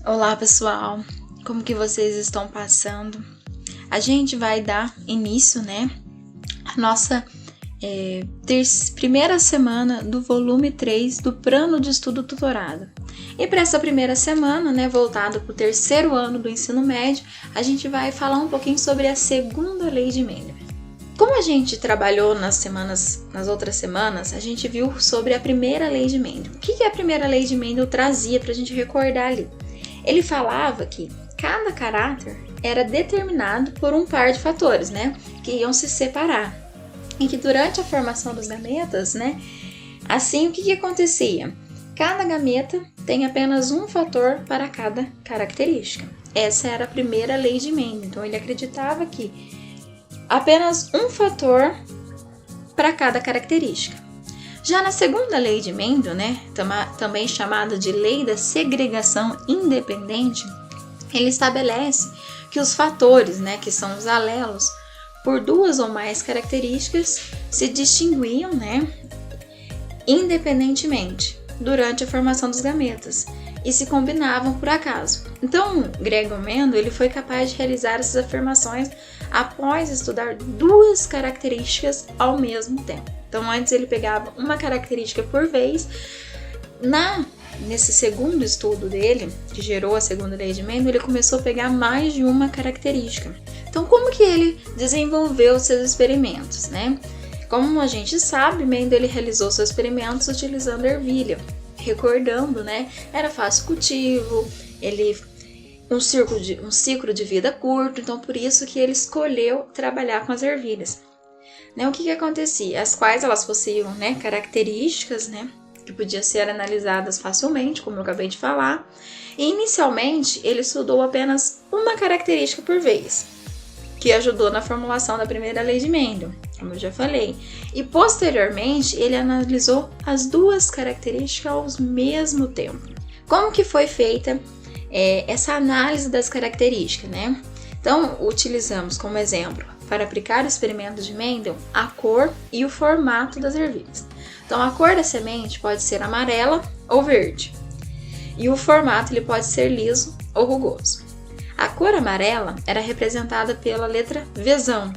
Olá pessoal, como que vocês estão passando? A gente vai dar início, à nossa primeira semana do volume 3 do Plano de Estudo Tutorado. E para essa primeira semana, voltado para o terceiro ano do ensino médio, a gente vai falar um pouquinho sobre a segunda lei de Mendel. Como a gente trabalhou nas outras semanas, a gente viu sobre a primeira lei de Mendel. O que a primeira lei de Mendel trazia para a gente recordar ali? Ele falava que cada caráter era determinado por um par de fatores, que iam se separar. E que durante a formação dos gametas, assim o que acontecia? Cada gameta tem apenas um fator para cada característica. Essa era a primeira lei de Mendel. Então ele acreditava que apenas um fator para cada característica. Já na segunda lei de Mendel, também chamada de lei da segregação independente, ele estabelece que os fatores, que são os alelos, por duas ou mais características, se distinguiam, independentemente durante a formação dos gametas e se combinavam por acaso. Então, Gregor Mendel ele foi capaz de realizar essas afirmações após estudar duas características ao mesmo tempo. Então, antes ele pegava uma característica por vez. Nesse segundo estudo dele, que gerou a segunda lei de Mendel, ele começou a pegar mais de uma característica. Então, como que ele desenvolveu seus experimentos, Como a gente sabe, Mendel ele realizou seus experimentos utilizando ervilha. Recordando, era fácil cultivo, um ciclo de vida curto, então por isso que ele escolheu trabalhar com as ervilhas. O que acontecia? As quais elas possuíam, características, que podiam ser analisadas facilmente, como eu acabei de falar. E inicialmente ele estudou apenas uma característica por vez, que ajudou na formulação da primeira lei de Mendel, como eu já falei. E posteriormente ele analisou as duas características ao mesmo tempo. Como que foi feita essa análise das características, Então, utilizamos como exemplo, para aplicar o experimento de Mendel, a cor e o formato das ervilhas. Então, a cor da semente pode ser amarela ou verde. E o formato ele pode ser liso ou rugoso. A cor amarela era representada pela letra Vzão,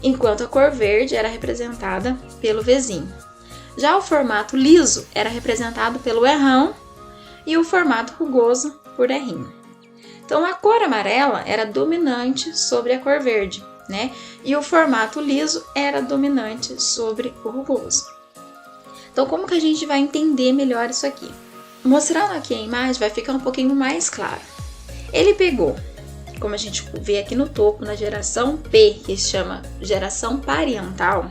enquanto a cor verde era representada pelo Vzinho. Já o formato liso era representado pelo Rão e o formato rugoso por Rinho. Então, a cor amarela era dominante sobre a cor verde, e o formato liso era dominante sobre o rugoso. Então, como que a gente vai entender melhor isso aqui? Mostrando aqui a imagem vai ficar um pouquinho mais claro. Ele pegou, como a gente vê aqui no topo, na geração P, que se chama geração parietal,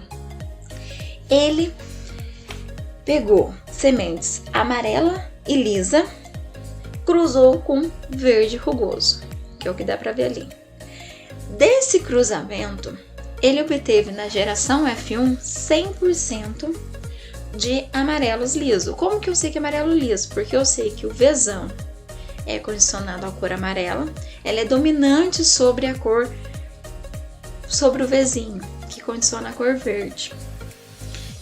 ele pegou sementes amarela e lisa, cruzou com verde rugoso, que é o que dá para ver ali. Desse cruzamento, ele obteve na geração F1 100% de amarelos lisos. Como que eu sei que é amarelo liso? Porque eu sei que o Vzão é condicionado à cor amarela, ela é dominante sobre o Vzinho, que condiciona a cor verde.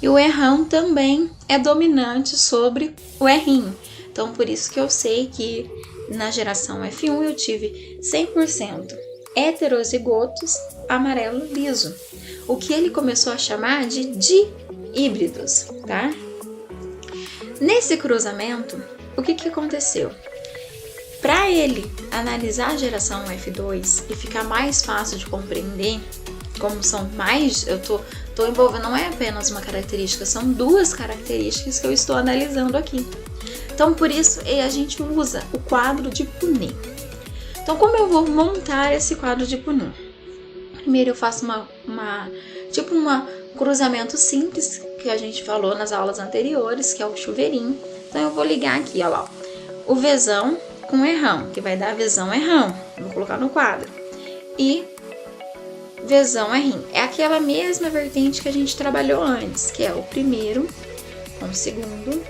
E o Rão também é dominante sobre o Rinho. Então, por isso que eu sei que na geração F1 eu tive 100% heterozigotos amarelo liso, o que ele começou a chamar de dihíbridos, tá? Nesse cruzamento, o que aconteceu? Para ele analisar a geração F2 e ficar mais fácil de compreender, como são mais, eu tô envolvendo, não é apenas uma característica, são duas características que eu estou analisando aqui. Então, por isso, a gente usa o quadro de Punnett. Então, como eu vou montar esse quadro de Punnett? Primeiro, eu faço um cruzamento simples, que a gente falou nas aulas anteriores, que é o chuveirinho. Então, eu vou ligar aqui, ó, o Vzão com o Rão, que vai dar Vzão Rão. Vou colocar no quadro. E Vzão Rinho. É aquela mesma vertente que a gente trabalhou antes, que é o primeiro com o segundo,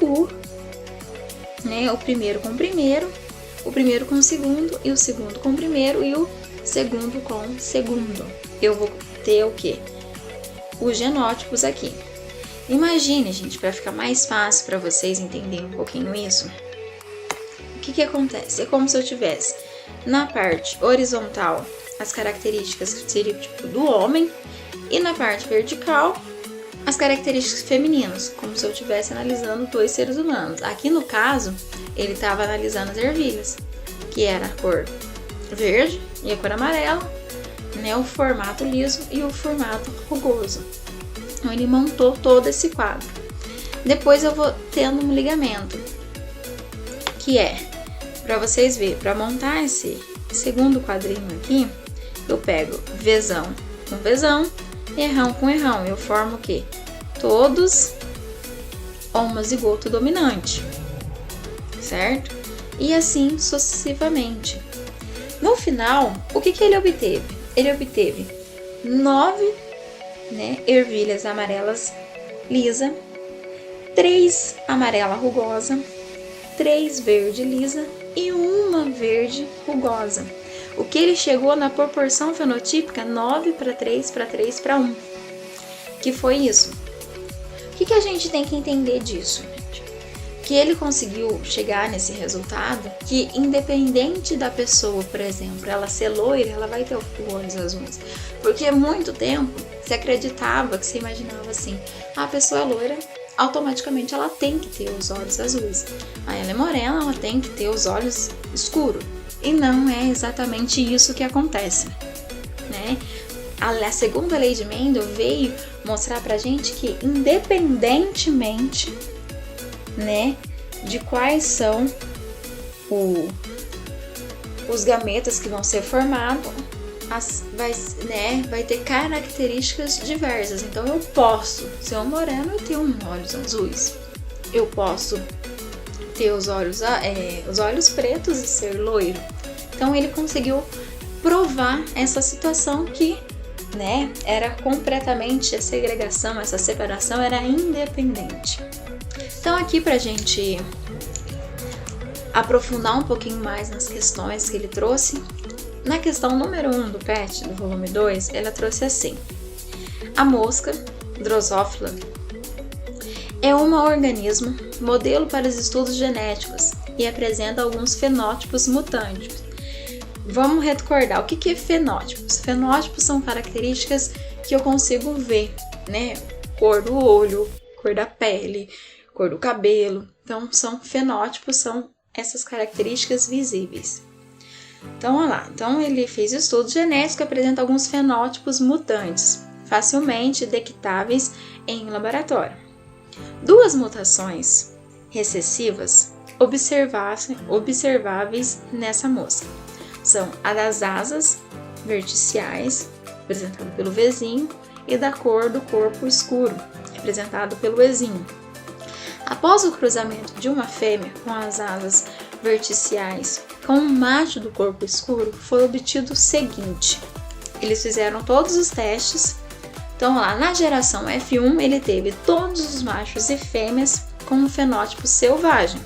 o primeiro com o primeiro com o segundo, e o segundo com o primeiro, e o segundo com o segundo. Eu vou ter o quê? Os genótipos aqui. Imagine, gente, para ficar mais fácil para vocês entenderem um pouquinho isso, o que acontece? É como se eu tivesse na parte horizontal as características que seria tipo do homem e na parte vertical as características femininas, como se eu estivesse analisando 2 seres humanos. Aqui no caso, ele estava analisando as ervilhas, que era a cor verde e a cor amarela, né, o formato liso e o formato rugoso. Então ele montou todo esse quadro. Depois eu vou tendo um ligamento, que é, para vocês verem, para montar esse segundo quadrinho aqui, eu pego Vzão com Vzão, errão com errão, eu formo o quê? Todos homozigoto dominante, certo? E assim sucessivamente. No final, o que ele obteve? Ele obteve 9, né, ervilhas amarelas lisa, 3 amarela rugosa, 3 verde lisa e 1 verde rugosa. O que ele chegou na proporção fenotípica 9 para 3 para 3 para 1. Que foi isso? O que a gente tem que entender disso, gente? Que ele conseguiu chegar nesse resultado que, independente da pessoa, por exemplo, ela ser loira, ela vai ter olhos azuis. Porque há muito tempo se acreditava, que se imaginava assim, a pessoa é loira, automaticamente ela tem que ter os olhos azuis. Aí ela é morena, ela tem que ter os olhos escuros. E não é exatamente isso que acontece, né? A segunda lei de Mendel veio mostrar pra gente que, independentemente, né, de quais são os gametas que vão ser formados, vai ter características diversas. Então eu posso ser um moreno e ter olhos azuis. Eu posso ter os olhos pretos e ser loiro. Então ele conseguiu provar essa situação que, né, era completamente a segregação, essa separação era independente. Então aqui pra gente aprofundar um pouquinho mais nas questões que ele trouxe, na questão número 1 do PET, do volume 2, ela trouxe assim: a mosca Drosophila é um organismo modelo para os estudos genéticos e apresenta alguns fenótipos mutantes. Vamos recordar o que é fenótipos. Fenótipos são características que eu consigo ver, né? Cor do olho, cor da pele, cor do cabelo. Então, são fenótipos, são essas características visíveis. Então, olha lá. Então, ele fez estudos genéticos que apresentam alguns fenótipos mutantes, facilmente detectáveis em laboratório. 2 mutações recessivas observáveis nessa mosca são a das asas verticiais, representado pelo Vzinho, e da cor do corpo escuro, representado pelo Ezinho. Após o cruzamento de uma fêmea com as asas verticiais com um macho do corpo escuro, foi obtido o seguinte: eles fizeram todos os testes. Então, lá na geração F1, ele teve todos os machos e fêmeas com um fenótipo selvagem.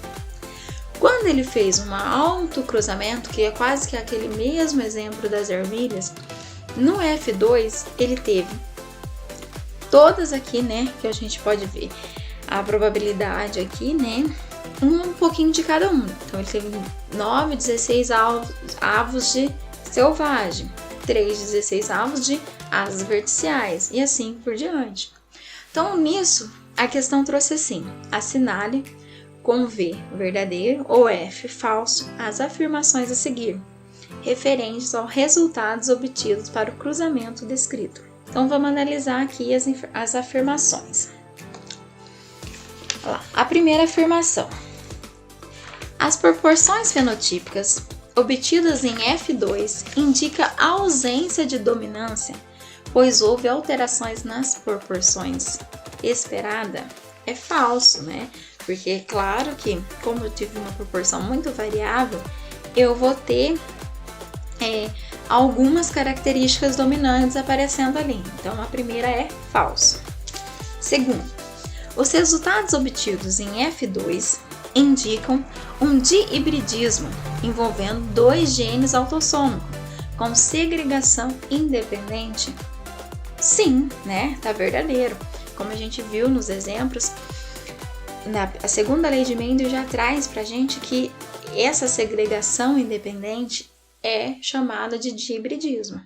Quando ele fez um autocruzamento, que é quase que aquele mesmo exemplo das ervilhas, no F2 ele teve todas aqui, né, que a gente pode ver a probabilidade aqui, né, um pouquinho de cada um. Então ele teve 9, 16 avos de selvagem, 3, 16 avos de asas verticiais e assim por diante. Então nisso a questão trouxe assim: assinale com V verdadeiro ou F falso as afirmações a seguir, referentes aos resultados obtidos para o cruzamento descrito. Então vamos analisar aqui as afirmações. Olha lá. A primeira afirmação: as proporções fenotípicas obtidas em F2 indica a ausência de dominância, pois houve alterações nas proporções. Esperada é falso, né? Porque é claro que, como eu tive uma proporção muito variável, eu vou ter algumas características dominantes aparecendo ali. Então, a primeira é falso. Segundo, os resultados obtidos em F2 indicam um dihibridismo envolvendo 2 genes autossômicos, com segregação independente. Sim, né? Tá verdadeiro. Como a gente viu nos exemplos, a segunda lei de Mendel já traz pra gente que essa segregação independente é chamada de dihibridismo.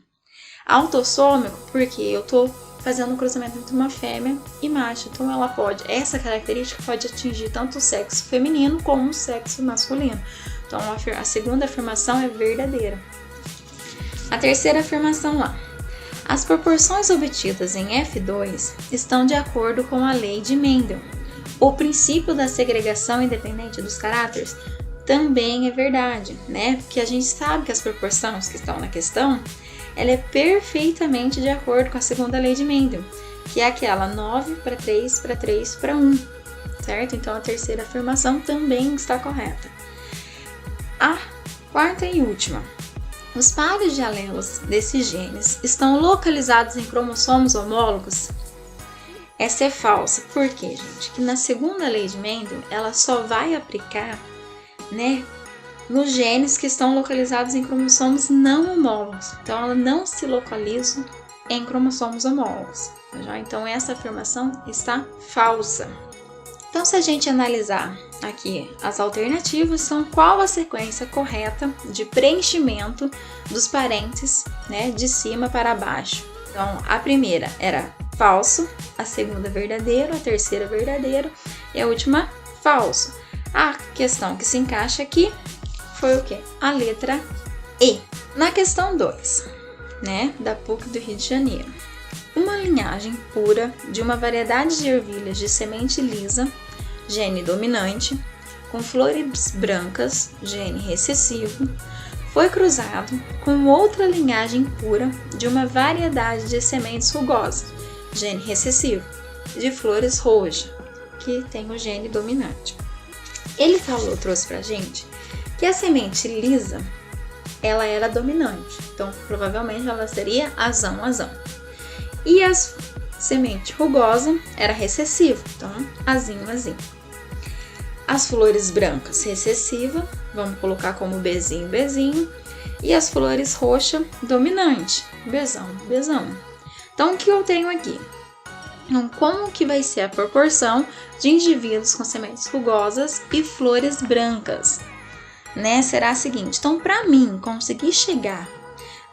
Autossômico, porque eu tô fazendo um cruzamento entre uma fêmea e macho, então essa característica pode atingir tanto o sexo feminino como o sexo masculino. Então a segunda afirmação é verdadeira. A terceira afirmação lá. As proporções obtidas em F2 estão de acordo com a lei de Mendel. O princípio da segregação independente dos caráteres também é verdade, né? Porque a gente sabe que as proporções que estão na questão, ela é perfeitamente de acordo com a segunda lei de Mendel, que é aquela 9:3:3:1, certo? Então a terceira afirmação também está correta. A quarta e última. Os pares de alelos desses genes estão localizados em cromossomos homólogos? Essa é falsa. Por quê, gente? Que na segunda lei de Mendel, ela só vai aplicar, né, nos genes que estão localizados em cromossomos não homólogos. Então, ela não se localiza em cromossomos homólogos. Então, essa afirmação está falsa. Então, se a gente analisar aqui as alternativas, são qual a sequência correta de preenchimento dos parênteses, né, de cima para baixo. Então, a primeira era falso, a segunda verdadeiro, a terceira verdadeiro e a última falso. A questão que se encaixa aqui foi o quê? A letra E. Na questão 2, né, da PUC do Rio de Janeiro. Uma linhagem pura de uma variedade de ervilhas de semente lisa, gene dominante, com flores brancas, gene recessivo, foi cruzado com outra linhagem pura de uma variedade de sementes rugosas, gene recessivo, de flores roxas, que tem o gene dominante. Ele trouxe pra gente que a semente lisa, ela era dominante, então provavelmente ela seria azão. E a semente rugosa era recessiva, então azinho. As flores brancas recessiva, vamos colocar como bezinho. E as flores roxa dominante, bezão. Então o que eu tenho aqui? Então, como que vai ser a proporção de indivíduos com sementes rugosas e flores brancas? Né? Será a seguinte, então para mim conseguir chegar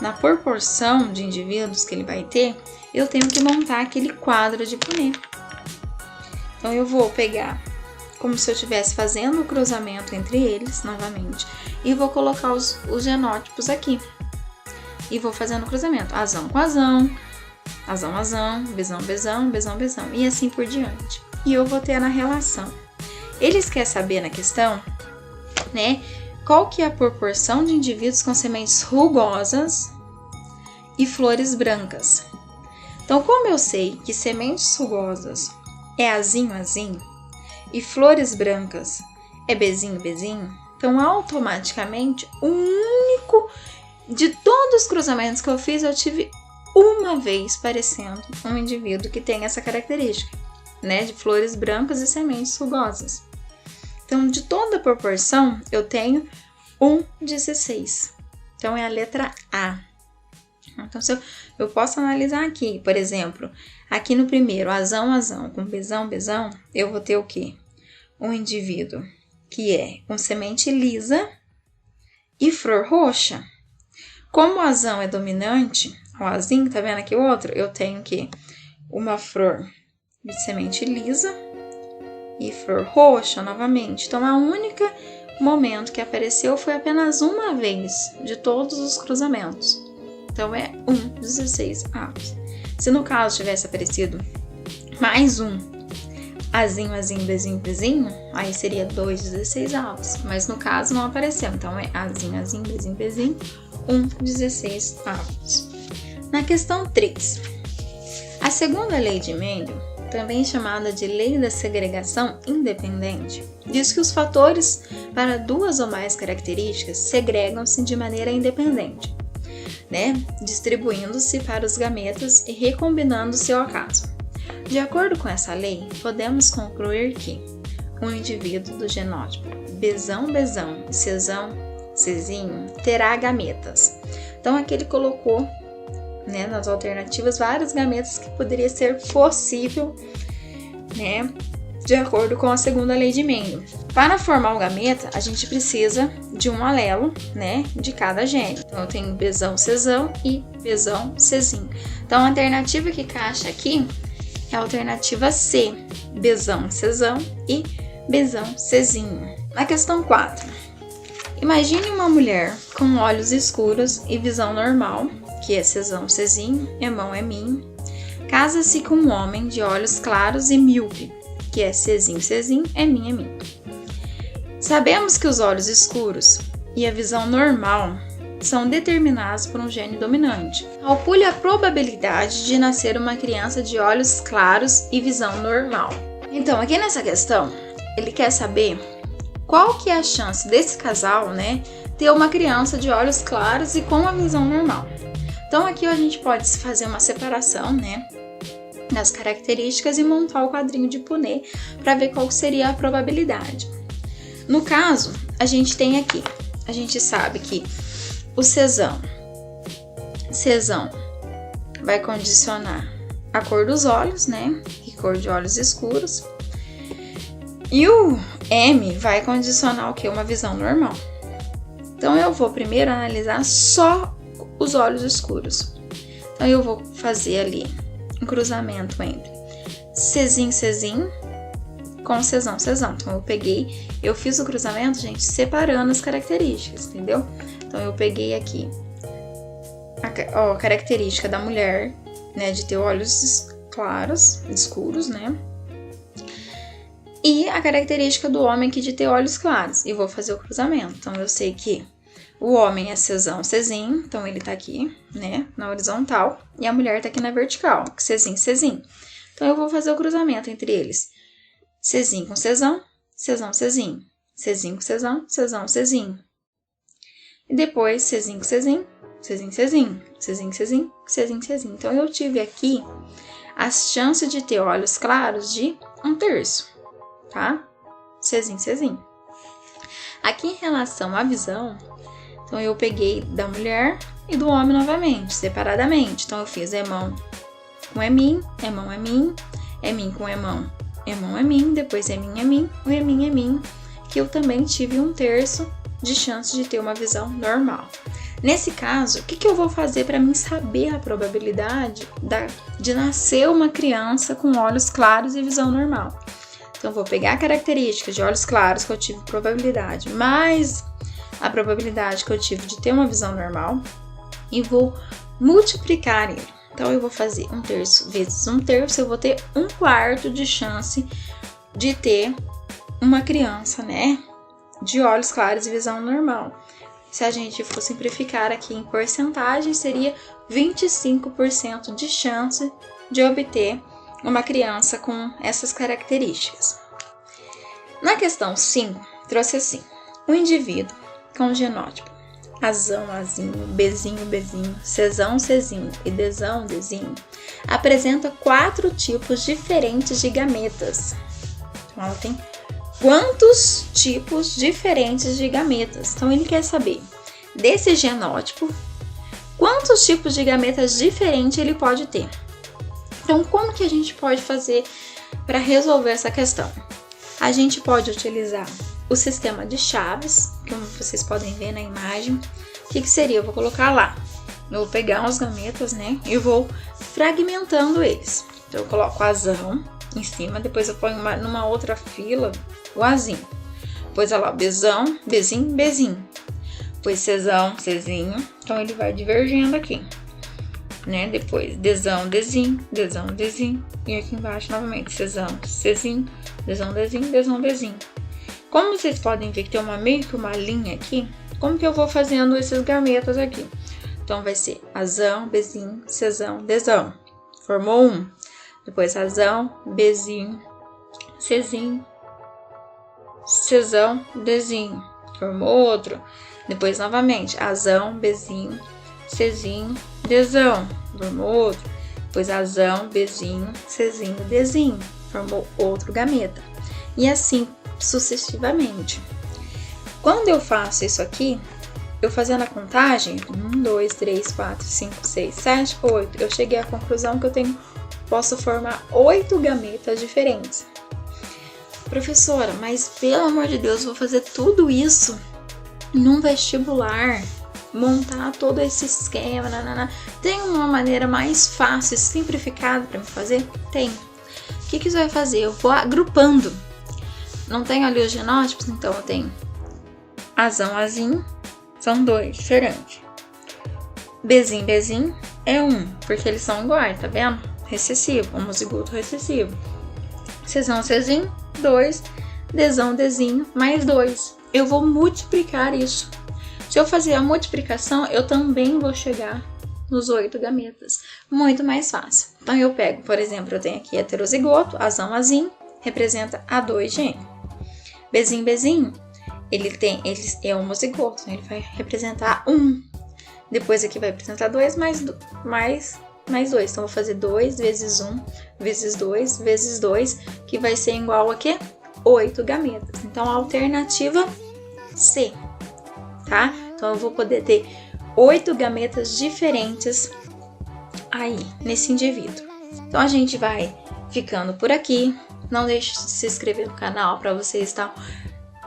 na proporção de indivíduos que ele vai ter, eu tenho que montar aquele quadro de Punnett. Então eu vou pegar como se eu estivesse fazendo o cruzamento entre eles, novamente, e vou colocar os genótipos aqui. E vou fazendo o cruzamento, azão com azão, bezão, e assim por diante. E eu vou ter na relação. Eles querem saber na questão, né, qual que é a proporção de indivíduos com sementes rugosas e flores brancas. Então, como eu sei que sementes rugosas é azinho e flores brancas é bezinho, então automaticamente o único de todos os cruzamentos que eu fiz, eu tive uma vez parecendo um indivíduo que tem essa característica, né, de flores brancas e sementes rugosas. Então, de toda a proporção, eu tenho 1/16. Então, é a letra A. Então, se eu posso analisar aqui, por exemplo, aqui no primeiro, azão com bezão, eu vou ter o quê? Um indivíduo que é com semente lisa e flor roxa. Como o azão é dominante, o azinho, tá vendo aqui o outro? Eu tenho que uma flor de semente lisa e flor roxa novamente. Então, a única momento que apareceu foi apenas uma vez de todos os cruzamentos. Então, é 1/16 avos. Se no caso tivesse aparecido mais um azinho, bezinho, aí seria 2/16 avos. Mas no caso não apareceu, então é azinho, bezinho, 1/16 avos. Na questão 3, a segunda lei de Mendel, também chamada de lei da segregação independente, diz que os fatores para duas ou mais características segregam-se de maneira independente, né, distribuindo-se para os gametas e recombinando-se ao acaso. De acordo com essa lei, podemos concluir que um indivíduo do genótipo bezão e cezinho terá gametas. Então aqui ele colocou, né, nas alternativas vários gametas que poderia ser possível, né, de acordo com a segunda lei de Mendel. Para formar o gameta, a gente precisa de um alelo, né, de cada gene. Então, eu tenho Bzão, Czão e Bzão, Czinho. Então, a alternativa que encaixa aqui é a alternativa C, Bzão, Czão e Bzão, Czinho. Na questão 4, imagine uma mulher com olhos escuros e visão normal, que é Czão, Czinho, Emão, Eminho. Casa-se com um homem de olhos claros e míope, que é Czinho, Czinho, Eminho, Eminho. Sabemos que os olhos escuros e a visão normal são determinados por um gene dominante. Calcule a probabilidade de nascer uma criança de olhos claros e visão normal. Então, aqui nessa questão, ele quer saber qual que é a chance desse casal, né, ter uma criança de olhos claros e com a visão normal. Então, aqui a gente pode fazer uma separação, né, das características e montar o quadrinho de Punnett para ver qual seria a probabilidade. No caso, a gente tem aqui, a gente sabe que o Czão vai condicionar a cor dos olhos, né, e cor de olhos escuros. E o M vai condicionar o quê? Uma visão normal. Então, eu vou primeiro analisar só os olhos escuros. Então, eu vou fazer ali um cruzamento entre Czinho, Czinho com Czão, Czão. Então, eu fiz o cruzamento, gente, separando as características, entendeu? Então, eu peguei aqui a característica da mulher, né, de ter olhos claros, escuros, né? E a característica do homem aqui de ter olhos claros. E vou fazer o cruzamento. Então, eu sei que o homem é Czão, Czinho, então ele tá aqui, né, na horizontal, e a mulher tá aqui na vertical, Czinho, Czinho. Então, eu vou fazer o cruzamento entre eles. Czinho com Czão, Czão, Czinho. Czinho com Czão, Czão, Czinho. E depois, Czinho com Czinho, Czinho, Czinho. Czinho, Czinho, Czinho, Czinho. Então, eu tive aqui as chances de ter olhos claros de 1/3, tá? Czinho, Czinho. Aqui, em relação à visão, então, eu peguei da mulher e do homem novamente, separadamente. Então, eu fiz Emão com Eminho, Emão, Eminho, Eminho com Emão, Emão, Eminho, depois Eminho, Eminho, o Eminho, Eminho, que eu também tive 1/3 de chance de ter uma visão normal. Nesse caso, o que eu vou fazer para mim saber a probabilidade de nascer uma criança com olhos claros e visão normal? Então, eu vou pegar a característica de olhos claros que eu tive probabilidade, mais a probabilidade que eu tive de ter uma visão normal, e vou multiplicar ele. Então, eu vou fazer 1/3 vezes 1/3, eu vou ter 1/4 de chance de ter uma criança, né, de olhos claros e visão normal. Se a gente for simplificar aqui em porcentagem, seria 25% de chance de obter uma criança com essas características. Na questão 5, trouxe assim: um indivíduo com o genótipo Azão, Azinho, Bzinho, Bzinho, Czão, Czinho e Dzão, Dzinho apresenta 4 tipos diferentes de gametas. Então, ela tem quantos tipos diferentes de gametas? Então, ele quer saber desse genótipo quantos tipos de gametas diferentes ele pode ter. Então, como que a gente pode fazer para resolver essa questão? A gente pode utilizar o sistema de chaves, como vocês podem ver na imagem. O que seria? Eu vou colocar lá. Eu vou pegar os gametas, né? E vou fragmentando eles. Então, eu coloco o Azão em cima, depois eu ponho numa outra fila o Azinho. Depois, olha lá, Bzão, Bzinho, Bzinho. Depois, Czão, Czinho. Então, ele vai divergindo aqui, né? Depois, Dzão, Dzinho, Dzão, Dzinho. E aqui embaixo, novamente, Czão, Czinho, Dzão, Dzinho, Dzão, Dzinho. Como vocês podem ver que tem meio que uma linha aqui, como que eu vou fazendo esses gametas aqui? Então, vai ser Azão, Bzinho, Czão, Dzão. Formou um. Depois, Azão, Bzinho, Czinho, Czão, Dzinho. Formou outro. Depois, novamente, Azão, Bzinho, Czinho, Dzão. Formou outro. Depois, Azão, Bzinho, Czinho, Dzinho. Formou outro gameta. E assim sucessivamente. Quando eu faço isso aqui, eu fazendo a contagem, 1, 2, 3, 4, 5, 6, 7, 8, eu cheguei à conclusão que posso formar 8 gametas diferentes. Professora, mas pelo amor de Deus, vou fazer tudo isso num vestibular, montar todo esse esquema, tem uma maneira mais fácil e simplificada para me fazer? Tem. O que você vai fazer? Eu vou agrupando. Não tenho ali os genótipos, então eu tenho Azão, Azinho, são 2, diferentes. Bezinho, Bezinho é 1, porque eles são iguais, tá vendo? Recessivo, homozigoto recessivo. Czão, Czinho, 2, Dzão, Dzinho, mais 2. Eu vou multiplicar isso. Se eu fazer a multiplicação, eu também vou chegar nos 8 gametas. Muito mais fácil. Então eu pego, por exemplo, eu tenho aqui heterozigoto, Azão, Azinho, representa A2 gêmeo. Bezinho, Bezinho, ele é homozigoto, então ele vai representar 1. Depois aqui vai representar 2 mais 2. Então, eu vou fazer 2 vezes 1, vezes 2, vezes 2, que vai ser igual a quê? 8 gametas. Então, a alternativa C, tá? Então, eu vou poder ter 8 gametas diferentes aí, nesse indivíduo. Então, a gente vai ficando por aqui. Não deixe de se inscrever no canal para você estar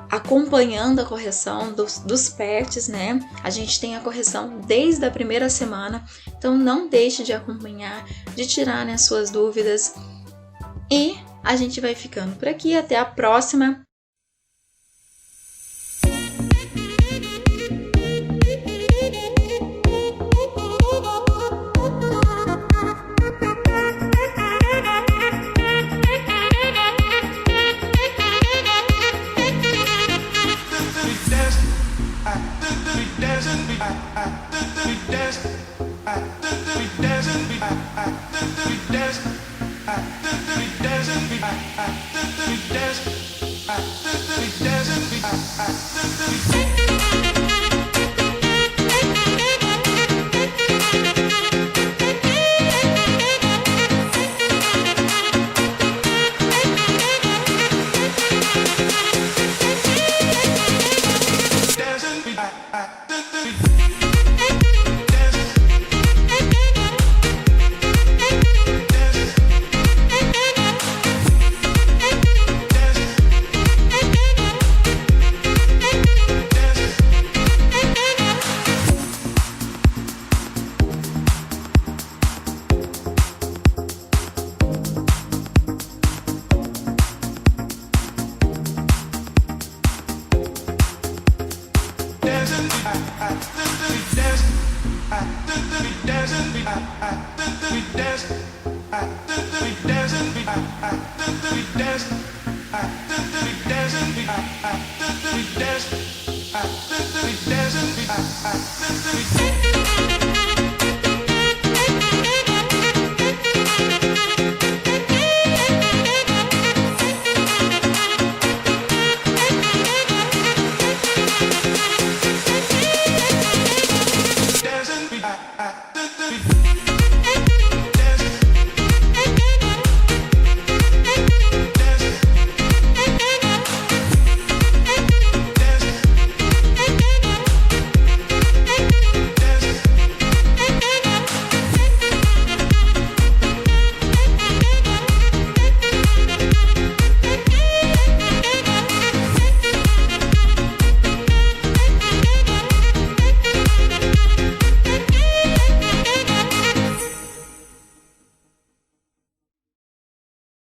acompanhando a correção dos PERTs, né? A gente tem a correção desde a primeira semana, então não deixe de acompanhar, de tirar, né, suas dúvidas. E a gente vai ficando por aqui, até a próxima. We dance.